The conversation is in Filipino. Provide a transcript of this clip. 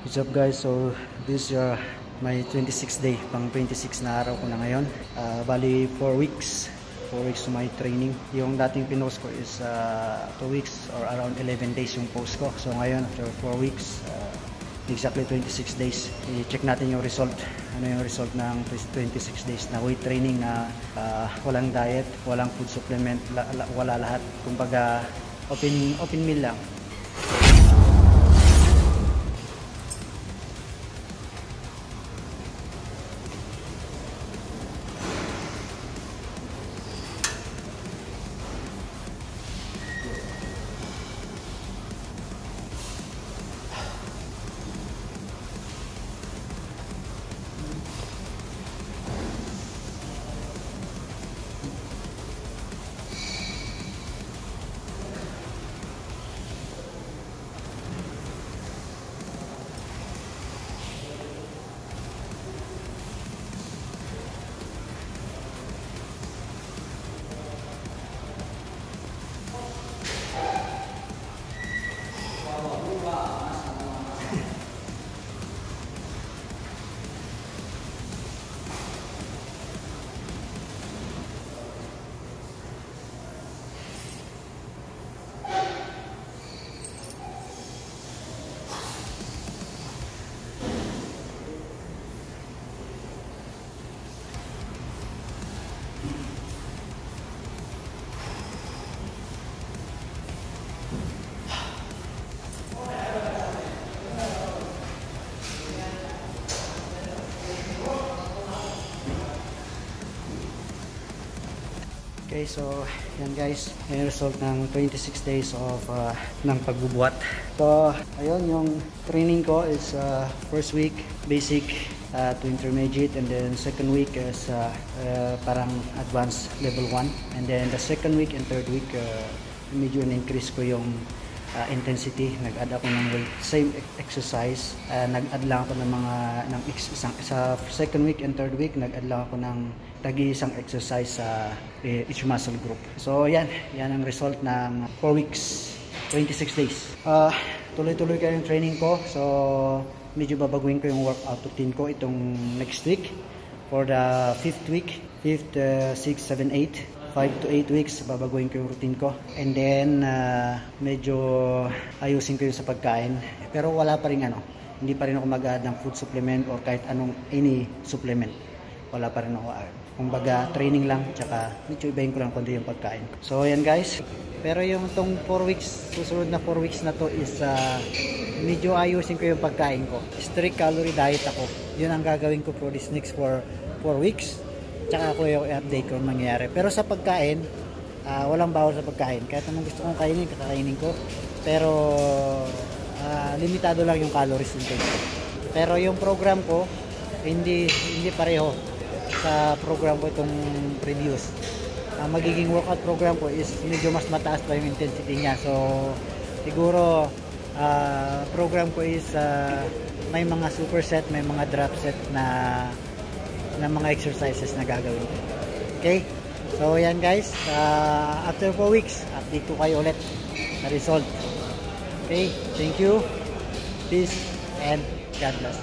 What's up guys? So this is my 26th day, pang 26 na araw ko na ngayon. Bali 4 weeks to my training. Yung dating pinost ko is 2 weeks or around 11 days yung post ko. So ngayon after 4 weeks, exactly 26 days, i-check natin yung result. Ano yung result ng 26 days na weight training na walang diet, walang food supplement, wala lahat. Kumbaga open meal lang. Okay, so yan guys, yung result ng 26 days of ng pagbubuhat. So ayun, yung training ko is first week basic to intermediate, and then second week is parang advanced level 1, and then the second week and third week medyo na-increase ko yung intensity. Nag-add ako ng weight, same exercise. Nag-add lang ako ng sa second week and third week, nag-add lang ako ng tagi-isang exercise sa each muscle group. So yan ang result ng 4 weeks, 26 days. Tuloy-tuloy kayo yung training ko. So medyo babaguhin ko yung workout routine ko itong next week. For the 5th week, 5th, 6th, 7th, 8th, 5 to 8 weeks, babaguhin ko yung routine ko. And then medyo ayusin ko yung sa pagkain. Pero wala pa rin hindi pa rin ako mag-add ng food supplement or kahit any supplement. Wala pa rin ako. Kumbaga training lang, tsaka medyo ibahin ko lang kundi yung pagkain. So yan guys. Pero yung tong 4 weeks, susunod na 4 weeks na to is medyo ayusin ko yung pagkain ko. Strict calorie diet ako. Yun ang gagawin ko for this next 4 weeks. Tsaka ako yung update ko mangyayari. Pero sa pagkain, walang bawal sa pagkain. Kahit anong gusto kong kainin, kakainin ko. Pero limitado lang yung calories intake ko. Pero yung program ko, hindi pareho sa program ko itong previous. Ang magiging workout program ko is medyo mas mataas pa yung intensity niya. So siguro program ko is may mga superset, may mga drop set na mga exercises na gagawin. Okay? So yan guys, after 4 weeks, update ko kayo ulit sa result. Okay? Thank you. Peace and God bless.